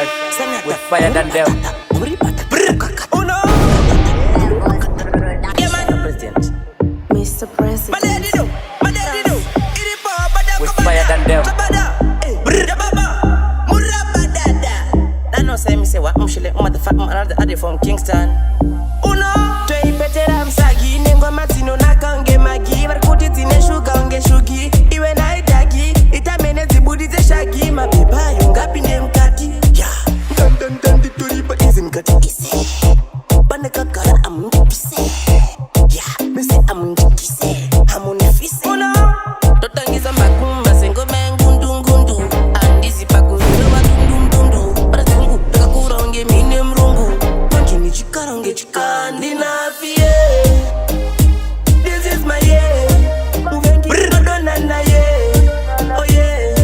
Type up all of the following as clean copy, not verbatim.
life with fire than them. Oh no! Mr. President. Madedido. With fire than them. I know say me say what mshile motherfucker another ade from Kingston. Uno toi petera msagi nengo matino nakange magi barikuti tine shuga onge shugi iwe na itaki itamene zibudi ze shagi mapepa yungapi ne mkati ya dan dituriba izi mkati ise bane kakara amundipise ya mese amundikise hamunifise uno totangiza makumba sengo mengundu andisi pakuziro badundundu baratungu takakuronge mine mrungu manjini chikaronge chikandi na fie. This is my year uvengi dodona na ye. Oh yeah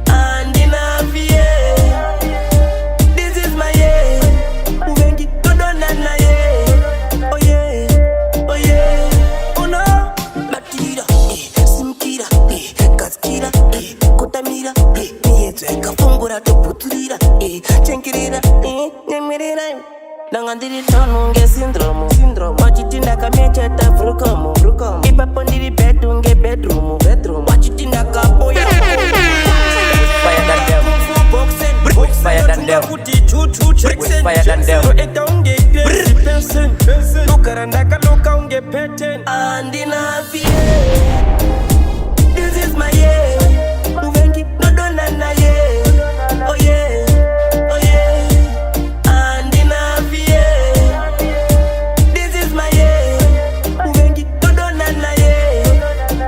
andi na fie. This is my year uvengi dodona na ye. Oh yeah oh no batira simkira kaskira kotamira nieto ekafungura toputulira chenkirira nyemirira nangandiri tonunge syndrome wachitinda kamecheta vrukomo ipapo ndiri bedunge bedroom wachitinda kaboya Fire than them. With fire than them. With fire than them. andina fie. This is my year uvengi dodona na ye. Oh yeah andina fie. This is my year uvengi dodona na ye.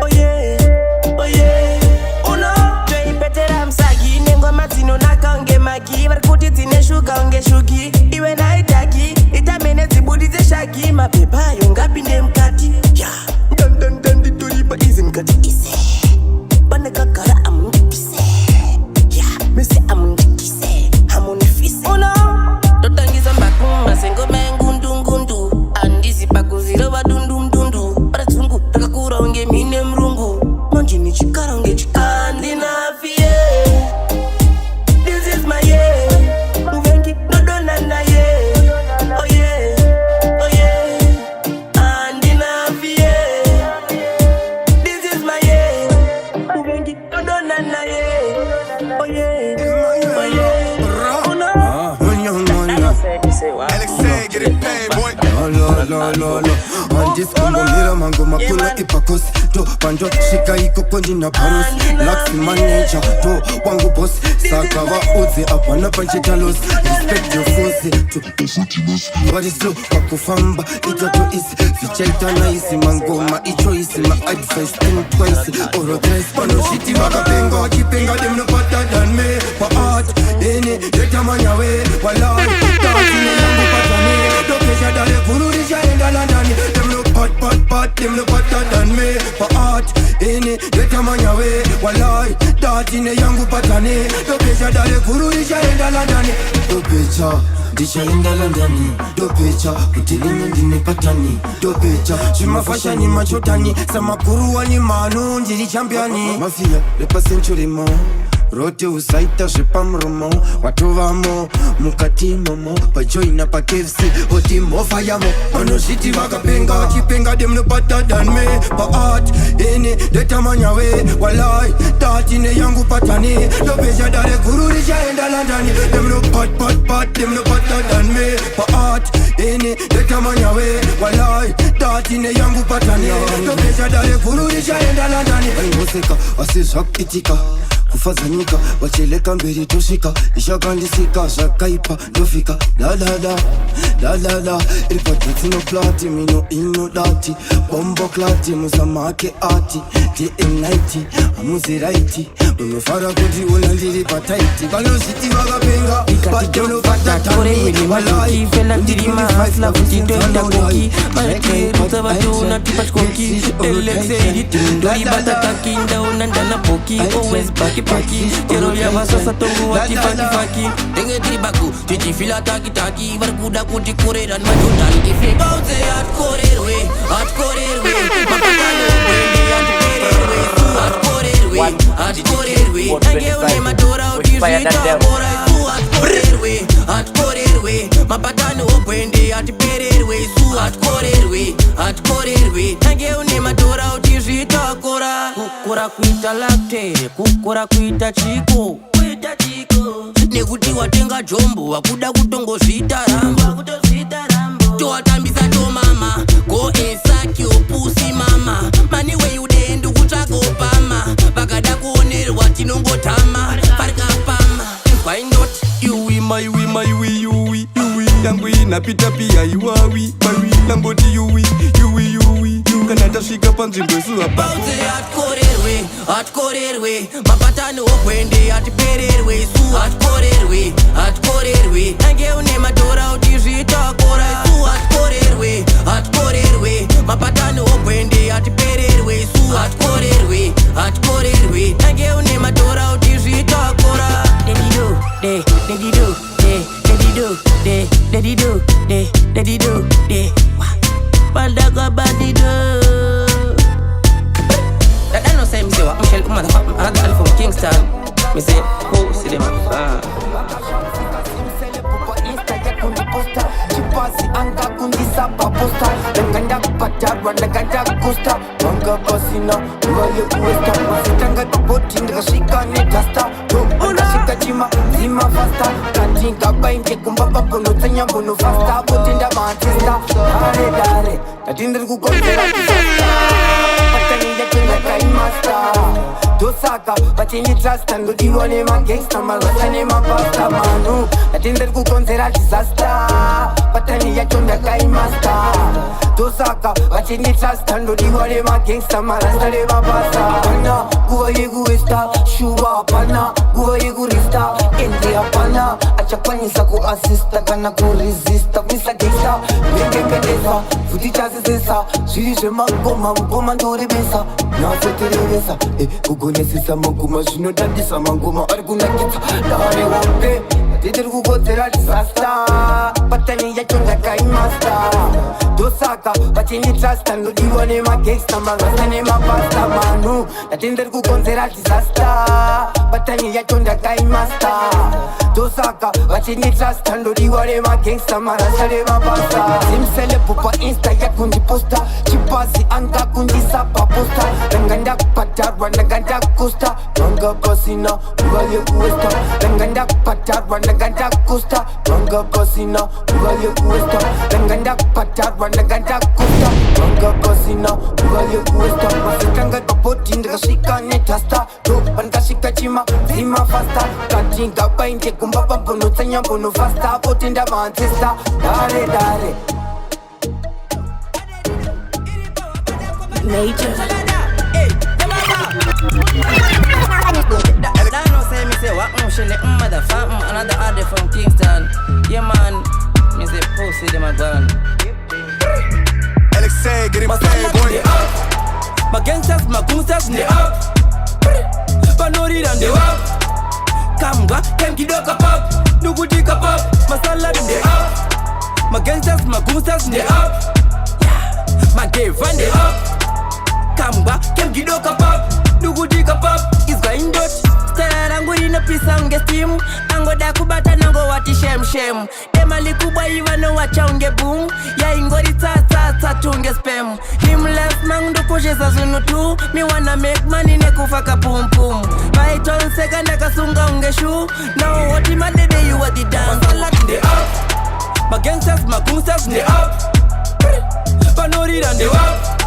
Oh yeah uno toi petera msagi nengo matino nakange magi barikuti tine shuga onge shugi iwe na itaki itamene zibudi ze shagi mapepa yungapi ne mkati ya dan dituriba izi mkati ise bane kakara amundipise ya mese amundikise hamunifise uno totangiza mbakumba sengo mengundu andisi pakuziro badundundu baratungu takakuronge mine mrungu manjini chikaronge chikandi na fie. This is my year uvengi dodona na ye. Oh yeah andina fie. This is my year uvengi dodona na ye. Oh yeah oh no. I know say me say what Alexei, get it paid, boy. Lo Andisco mira mango makula ipakos to panjo shika iko konji na paros Laxi manager to wangu boss Sakawa uzi apana panchitalos Respect your force to what is so wakufamba ito to isi Fichaita na isi mangoma icho isi ma advice think twice Oro dress pano shiti wakapenga Kipenga dem no better than me Pa art ene deta manyawe Walai Tatine yangu patane Dokesha dale kururisha enda landani Dem no pat dem no better than me Pa art ene deta manyawe Walai Tatine yangu patane Dokesha dale kururisha enda landani Dopecha Disha enda landani Dopecha Kutilini ndine patani Dopecha Shima fasha ni machotani Sama kuruwa ni manu njiri championi Mafia lepa century mo Rote usaita shepa mromo Watu vamo Mukati momo Pajoina pa KFC Oti mofa yamo Ono shiti wakapenga Kipenga dem no better than me Pa art Ene Deta manyawe Walai Tatine yangu patani Dopeja dare kururisha enda landani Dem no pat Dem no better than me Pa art Ene Deta manyawe Walai Tatine yangu patani Dopeja dare kururisha enda landani Musika Wasishak itika kufazanyika wacheleka mberi toshika ishakandisika shakaipa dofika la ilipatati no plati mino ino dati bombo klati muzamake ati TN90 amuziraiti umefara kuti unandiri pataiti kanoshiti vakapenga padono patatani walai fela dirima hasla kuti donda koki maleke ruta batuna tipachkoki elexei tindoi batata kinda unandana poki always back paki Jero ya vasosa tongu wati faki Tenge tiribaku Chichi fila taki Varkuda kuti koreran Majotani kife Bauze atkorerwe Mapakano wende atkorerwe Atkorerwe Nange une madora uti fire than them. At Korerwe, Mapatano Opwende, at Pererwe, Su at Korerwe, Nange Unematora, Utizita Kora, Kukura Kuita Lacte, Kukura Kuita Chico, Neguti Watenga Jombo, Akuda Kutongo Zita Rambo, Toatambisa to mama, go insaki pussy mama, Mani where you den do Kutako Pama, Bagadaku Onel Watinongo Tama, Parka Pama, why not? My Yangu inapita pia iwawi Mawi Lamboti yuwi Kanata shika panzi mbesu hapa Bounce at Korerwe Mapatano Opwende at Pererwe Su at Korerwe Nange Unematora Utizita Kora Su at Korerwe Mapatano Opwende at Pererwe Su at Korerwe Nange Unematora Utizita Kora Madedido Madedido. That I know say me say what Michelle motherfucker another from Kingston. Me say who see them Chipasi anga kundisa paposta Nanganda kupatarwa nanganda kusta Wanga basina Uwale uwesta Masitanga kapoti Ndakashika netasta Ndakashika jima Zima fasta Kantinga bainke kumbaba Bono tanya bono fasta Botinda matista Dare Tatindar kukonjera kisasta Patani ya kwenye kaimasta Dosaka Batini trasta Ndo diwane ma gangsta Marasane ma pasta manu Tatindar kukonjera kisasta Patani ya chonda kai master Dosaka Batini trasta Ndo diwane ma gangsta Marasane ma pasta Pana Kuwa yegu esta Shuwa pana Kuwa yegu rista India pana Acha kwanisa ku assista Kana ku resista Misa gangsta Mengengedesa Futi chazi sesa Shirishe mangoma ndore besa Nasa terevesa Kukone sisa mangoma Shino dandisa mangoma Arguna kita Dare wampe Tider kukotera disaster Patani ya chonda kai master Dosaka Batini trasta Ndo diwane ma gangsta Marasane ma pasta manu Tinder kukotera disaster Patani ya chonda kai master Dosaka Batini trasta Ndo diwane ma gangsta Marasane ma pasta Simsele pupa insta ya kundi posta Chipasi anga kundi sapa posta Nanganda kupatarwa nanganda kusta Wanga basina Uwale uwesta Nanganda kupatarwa nanganda kusta Wanga basina Uwale uwesta Nanganda kupatarwa nanganda kusta Wanga basina Uwale uwesta Masitanga kapoti ndakashika netasta Pankashika chima Zima fasta Kantinga bainke kumbaba Bono tanya bono fasta Botinda mantista Dare Major. That no say me say what Michelle motherfucker another other from Kingston. Yeah man, me say pussy them a gone. Alexei, get him paid, boy. My gangsters, my goonsters, they up. Panori and they up. Kamba, kem kidoka pop. Nuguti kapop, masala they up. My gangsters, my goonsters, they up. My gay van they up. Kamba, kem kidoka pop. Nuguti kapop, is going dot. Stara rangu ina pisa unge steam. Ango da kubata nango wati shem. Emali kubwa iwa no wacha unge boom. Ya ingori ta tunge spam. Him left man do kushe sa zunu tu. Me wanna make money ne kufaka pum pum. Fight on second neka sunga unge shoe. Now what in Madedido you are the dance. Masala they up. My gangsters, my goonsters they up. Panori and they up.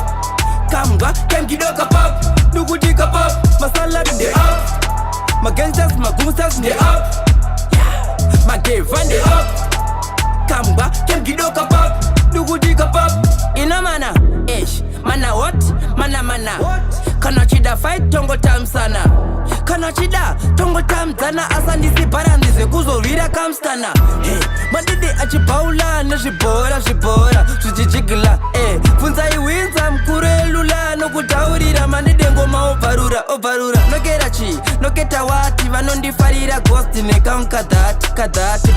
Kamba, kem kidoka pop. Nuguti kapop, masala they up. My gangsters, my goonsters they up. My gay van they up. Kamba, kem kidoka pop. Nuguti kapop. Ina mana, ish. Mana what? Mana what? Kana chida fight tongo tam sana. Kana chida tongo tam zana. Asa nisi para nisi kuzo vira kamstana. Hey, Madedido achipaula na shibora. Sujijigila, funza iwinza mkurelula. No kutaurira Madedido ngoma ovarura. No keta wati vanondi farira ghosti nekanka kadati.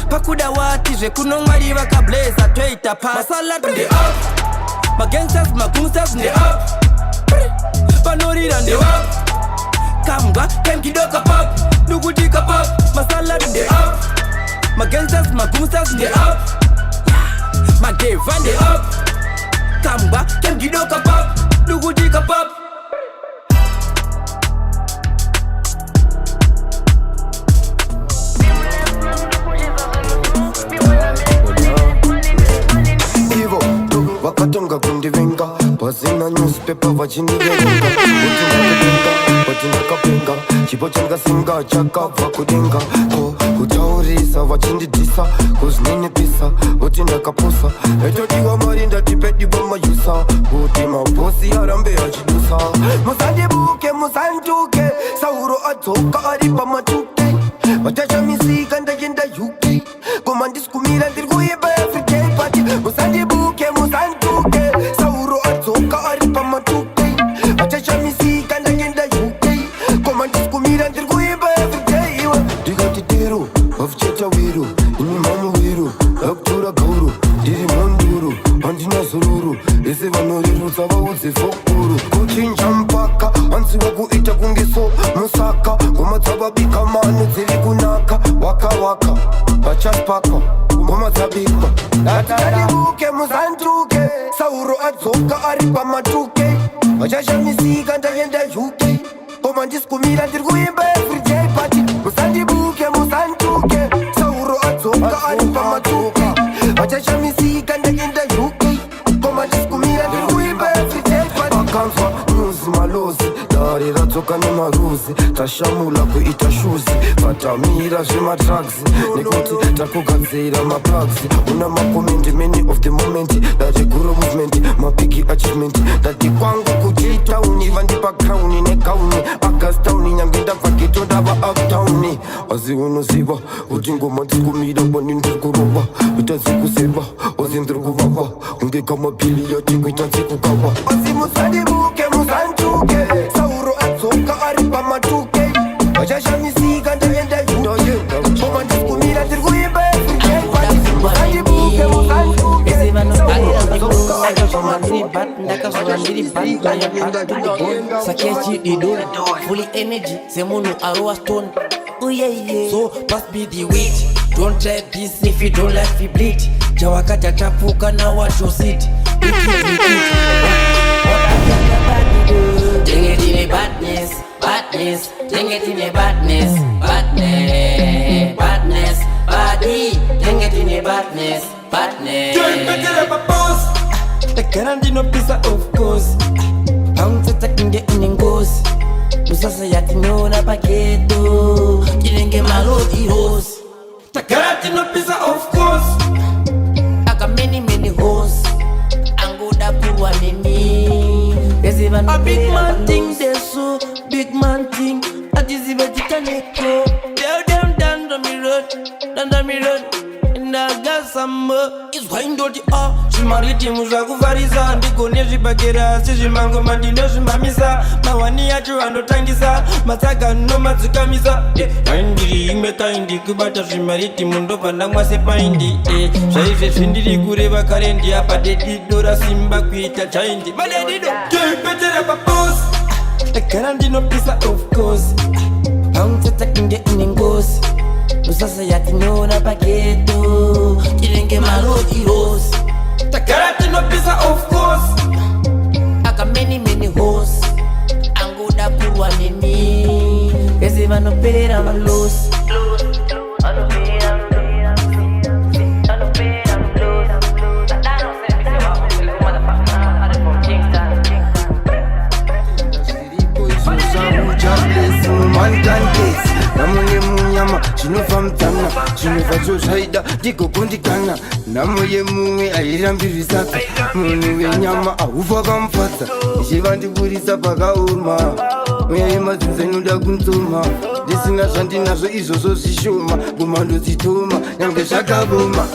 Pakuda wati je kuno mwari waka blaze toita pa. Masala they up. My gangsters, my goonsters, they up. Panori and they up. Kamba, kem kidoka pop. Nuguji kapap, masala in the up. My gangsters, my boosters in the up. My gay van the up. Kamba, kem gido kapap. Nuguji kapap. Ivo, wakatonga kundivenga. Pasina newspaper vachinivenga. Utinga kapenga. Chipo changa singa chakava kudenga. Kutaurisa vachindidisa. Kuznini pisa. Utinda kapusa. Etodiwa marinda tipediwa mayusa. Utima bosi arambe achidusa. Musandibuke musantuke. Sauro atoka aripa machuke. Watasha misika ndagenda yuki. Komandiskumira ndirguiba everyday party. Musandibuke musantuke. Sauro atoka aripa machuke. Watasha misika ndagenda yuki. Komandiskumira ndirguiba everyday. Digatitero wafcheta wiru. Ini mamu wiru. Laptura gauru. Diri monduru. Andina sururu. Ese vanoriru sava uze fokuru. Kuchinja mpaka. Ansi waku ita kungiso. Musaka. Kumatsaba bika manu zili kunaka. Waka waka. Bachas paka. Kumatsabika. Atadibuke musantuke. Sauro atsoka aripa matuke. Wachasha misika ndagenda yuke. Komandiskumira ndirguimba everyday party. Musandibuke musantuke. Sauro atsoka aripa matuke. Wachasha misika ndagenda yuke. Komandiskumira ndirguimba everyday party. Akanzwa nyuzi malozi. Dari ratsoka nemaruzi. Tashamula kuita shuzi. Fatamira zvimadrugs. Nekuti takugadzira maplugs. Una makomenti many of the moment. Dati guru movement. Mapiki achievement. Dati kwangu kuchita uni. Vandipa crown nekauni. Agastown nyangenda vakito dava uptown. Azi unoziva. Utingo mandiskumira bani ndirkuroba. Utazikuseva. Ozi ndirkuvava. Unge kama pili ya tiku itanzikukawa. Azi musandibuke musantuke. Sauro atsoka aripa matuke. Wachasha misika ndagenda yuke. Komandiskumira ndirkuimba everyday party. Musandibuke musantuke. Fully energy, semunu aroa stone. Oh yeah yeah. So pass me the weight. Don't try this if you don't like to bleed. Jawakata tapuka na watch your seat. Ding it in a badness, badness. Ding it in a badness, badness, badness. Body, ding it in a badness, badness. Join better up a boss. The Canadian pizza of course. I'm taking the ingos. Musasa yatinona paketo. Kilenge malodi hose. The Canadian pizza of course. I got many hoes. Angoda kuwa nini. A big man thing, there's so big man thing. That is even Titaneko. Down the road. And I got some more. It's going to the Shimariti Muzakuvarisa. Ndiko nezvibagera sezvimango mandino zvimamisa. Mawani yacho anotangisa. Matsaga no matsukamisa. Aindiri imekaindi kubata zvimariti mundobva ndamwase paindi. Zvaizve zvindiri kureva kare ndiapa Madedido rasimba kuita chaindi. Madedido toipetera paposi. Takara ndinopisa of course. Pauntsatakinge inengosi. Musasa yatinona paketo. Kilenge malodi rose. Takara ndinopisa of course. Aka many hoes. Angoda kurwa nini. Ese vanoperera malosi. Namuye munyama, chinova mtana, chinova zvaida, digogondikana. Namuye mumwe airambirisaka, munhu wenyama aufa kamufadza. Ichivandipurisa pakaoma, mweya yemazinza inoda kunzoma. Ndisina zvandinazvo izvozvo zvishoma, kumandodzitoma, nyange zvakaboma.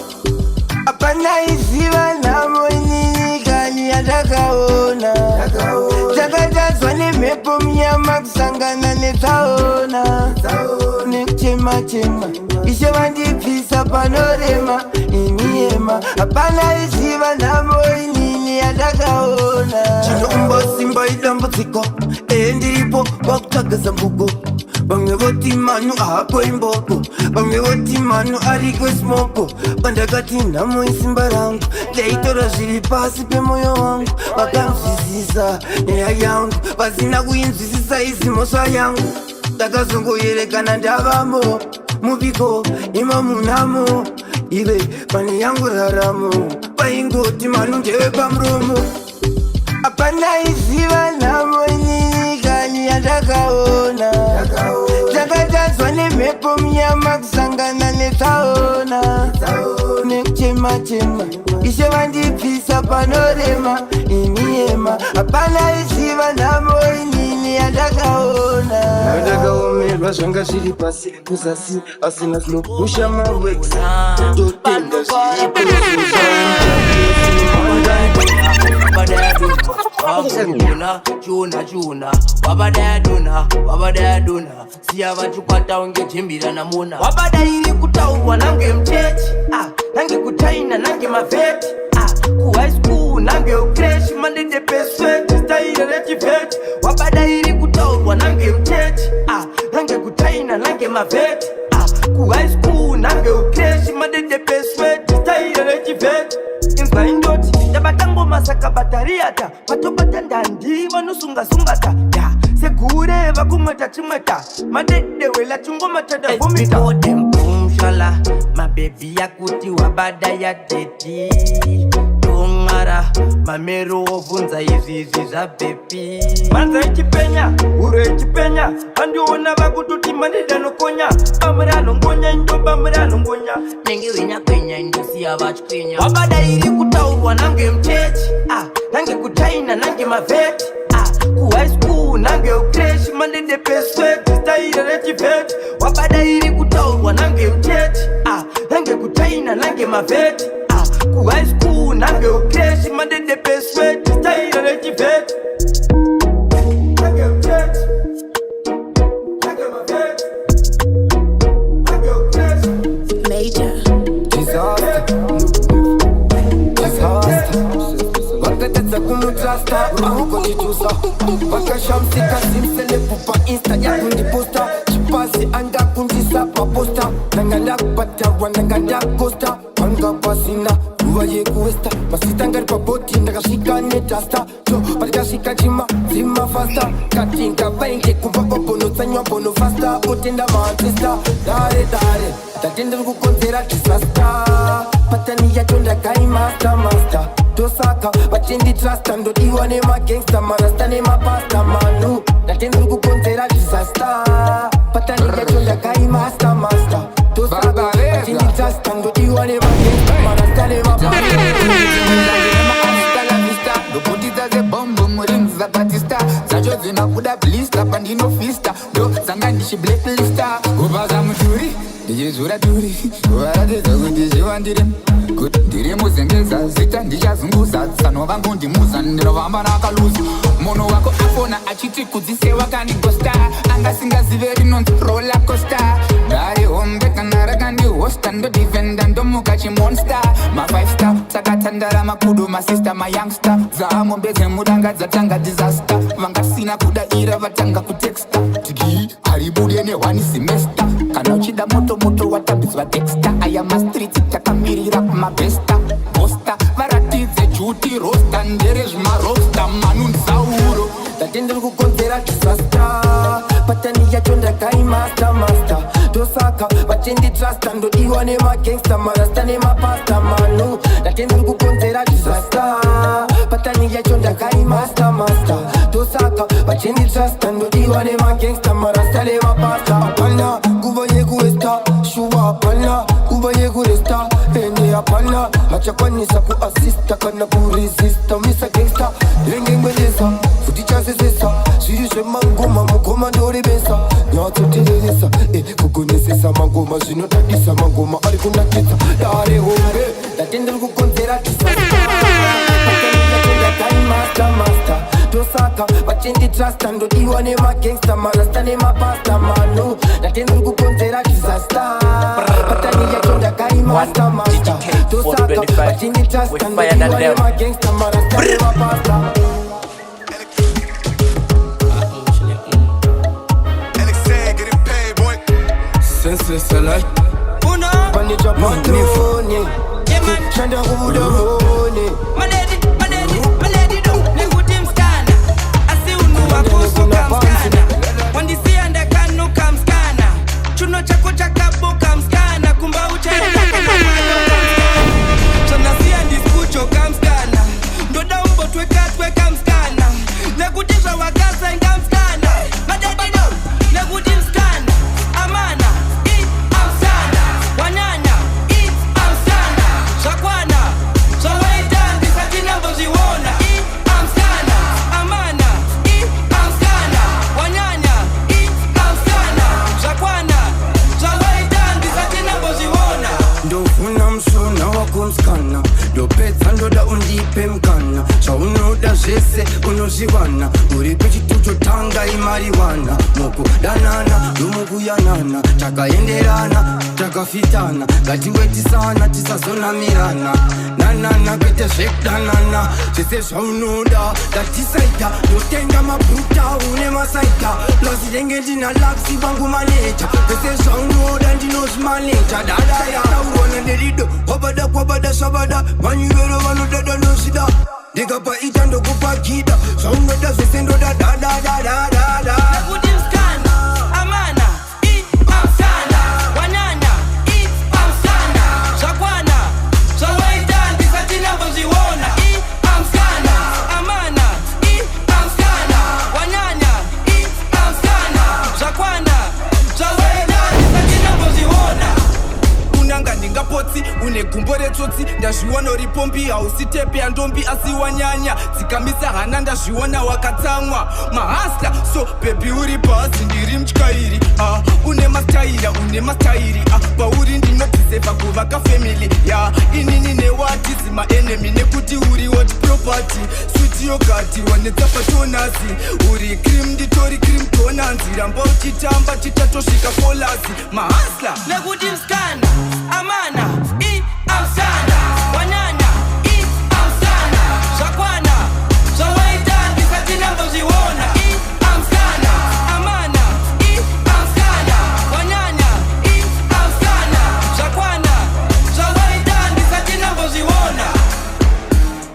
Apana iziva nhamo inyikani yatakaona. Takatadzwa nemhepo munyama kusangana netsaona. Nekuchema ishe vandibvisa panorema iniyema. Apana iziva nhamo inini yatakaona. Chinoumba simba idambudziko, ndiripo wakutsvaga zambuko. Bamwe voti manu hapo imboko, bamwe voti manu arikwe smoko. Pandakati namo isimba rangu, leitora zviri pasi pemoyo wangu. Vakanzwisisa nyaya yangu, vasina kuinzwisisa izimosva yangu. Takazongoyerekana ndavamo, muviko imamunamo. Ive pane yangu raramo, paingoti manu ndewe pamuromo. Apana iziva namo inyikani yandakaona. Takatadzwa nemhepo munyama kusangana netsaona. Nekuchema chema ishe vandipisa panorema iniyema. Apana iziva namo inini yandakaona. Ndakaomerwa zvanga zviri pasi kuzasi asina zvinopusha mawex. Totenda Chuna wabadayaduna siya vachikwata unge jimbira namuna. Wabadairi kutaurwa nange mchechi, nange kutaina nange maveti, ku high school nange ukresh mandede pesweti staile rechiveti. Wabadairi kutaurwa nange mchechi, nange kutaina nange maveti, ku high school nange ukresh mandede pesweti staile rechiveti. Inzwa indoti yabatango masaka batariata patobata ndandi vanosungasungata ya segure vakumweta chimweta madede wela chungoma tada vomita. Odemkumshala mabebi yakuti wabada ya teti tongara mamero ovunza izvizi zvabebi. Manza echipenya uro echipenya andiona vakututi madede anokonya. Bamuri anongonya indo bamuri anongonya nenge wenyakwenya indosiya vachikwenya. Wabadairi kutaurwa nange mchechi, nange kutaina nange maveti, ku high school nange ukresh mandede pesweti staile rechiveti. Wabadairi kutaurwa nange mchechi, nange kutaina nange maveti, ku high school nange ukresh mandede pesweti staile rechiveti. Nange mchechi, nange maveti, nange ukresh. Major. Vakatatsa kumutrasta akukochitusa vakashamsika simsele pupa insta yakundiposta chipasi andakundisa paposta nanga ndakupatarwa nanga ndakosta panga pasina nguva yekuwesta masita ngari paboti ndakasvika netasta to patikasvika chima fasta kati ngavainge kubva pabonotsanywa bono fasta otenda manchester dare tatenderi kukonzera disasta patani yacho ndakaimasta tosaka vachinditrasta ndodiwa nemagangsta marasta nemapasta manu ndatenderi kukonzera disasta patani yacho ndakaimasta tosaka vachinditrasta ndodiwa nemagangsta marasta nemapasta. ndoputidza dzebombo murinzi zabatista dzacho dzinakuda blista pandinofista ndo dzanga ndichiblacklista kuvaza muturi ndichizvura turi kuvaratidza kuti zviwandire kuti ndiri muzengeza zita ndichazunguza tsano vangu ndimuza ndinovamba nakaluza munhu wako afona achiti kudzisewa kanigosta angasingazive rinonzi rolacosta dari hombe kana rakandihosta ndodifenda ndomuka chimonsta ma5 star tsakatandara makudu masista mayoungster dzaamombe dzemudanga dzatanga disaster vangasina kudaira vatanga kutexta tiki haribude ne1 semester kana uchida moto watambidzwa texta aya mastriti takamirira kumabesta bosta varatidze juti rosta ndere zvimarosta manu nzauro tatenderi kukonzera disasta patani yacho ndakaimasta tosaka vachinditrasta ndodiwa nemagangsta marasta nemapasta manu ndatenderi kukonzera disasta patani yacho ndakaimasta tosaka vachinditrasta ndodiwa nemagangsta marasta nemapasta. Apana nguva yekuwesta shuwa apana nguva yekuresta ende apana machakwanisa kuasista kana kuresista misa gangsta ndengengweleza futi chazezesa zviri zvemangoma mugoma ndorebesa nyatsotereresa kugonesesa mangoma zvinotadisa mangoma ari kunakidza dare hombe ndatenderi kukonzera disasta ndakaimasta tosaka vachinditrasta ndodiwa nemagangsta marasta nemapasta manu ndatenderi kukonzera disasta patani yacho ndakaimasta tosaka vachinditrasta ndodiwa nemagangsta marasta nemapasta. Get it senseless alike. Uno Panija patroni Shanda kubuda moni Madedido Nekutim skana Asi unu wakusu kamskana Wandisi anda kanu kamskana Chuno chako chakabo kamskana Kumba uchaya kama mayo kamskana Chanasi andiskucho kamskana Ndoda umbo tweka kamskana Nekutisha wakasa ingamskana Madedido Nekutim skana Amana Amskana Wanyanya Amskana Shakwana Shawaita Ndisatina mboziwona Amskana Amana Amskana Wanyanya Amskana Shakwana Shawaita Ndisatina mboziwona Ndofuna msona wakumskana ndopedza ndoda undipe mkana zvaunoda zvese unozviwana uri pechitucho tanga imariwana mukudanana ndomukuyanana takaenderana takafitana ngatingwetisana tisazonamirana nanana kwete zvekudanana zvese zvaunoda ndatisaita ndotenga mabhuta une masaita plazirenge ndina laksi vangu maneja zvese zvaunoda ndinozvimaneja dadaya taurona nderido wabada kwabada shabada vanyivero vanodada nozvida ndikapaita ndokupa gida zvaunoda zvese ndoda dadadadadada Nekutim skana Amana Amskana Wanyanya Amskana Shakwana Shawaita Ndisatina mboziwona Amskana Amana Amskana Wanyanya Amskana Shakwana Shawaita Ndisatina mboziwona Unanga ndingapotsi une gumbo retsotsi ndazviona uri pombi hausitepe yandombi asi wanyanya dzikamisa hana ndazviona wakatsamwa mahasla so bebi uri bhazi ndiri mutyairi une mastairi pauri ndinotiseva kuvaka family inini newati zimaenemy nekuti uri what property switi yogati wanetsa patonasi uri cream nditori cream tonanzi ramba uchitamba titatosvika folasi mahasla nekuti mskana Amana Amskana Wanyanya Amskana Shakwana Shawaita Ndisatina mboziwona Amskana Amana Amskana Wanyanya Amskana Shakwana Shawaita Ndisatina mboziwona.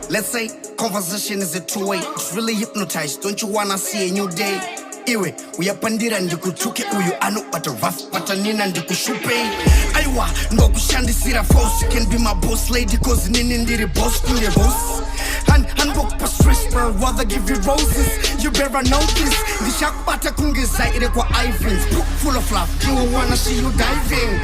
Let's say conversation is a two-way. It's really hypnotized. Don't you wanna see a new day? Iwe, uyapandira ndikuchuke uyu anu bata rough bata nina ndikushupe Aiwa, ngokushandisira false. You can be my boss lady cause nini ndiri boss to your boss Handbook pa stress bro, rather give you roses. You better know this. Ndishakubata kungezaire kwa Ivans. Book full of love, you wanna see you diving.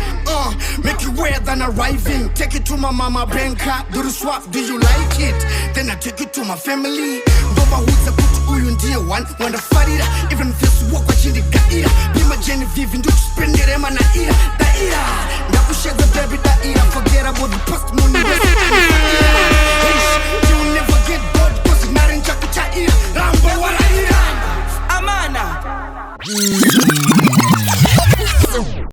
Make you wear than arriving. Take it to my mama banker. Do the swap, do you like it? Then I take it to my family. Baba who's a put uyu ndiye one. Wanda farira, even if this walk wa chindi gaira. Be my Genevieve, ndu spendere mana ira. Daira, ndakushega baby daira. Forget about the past money. Hey,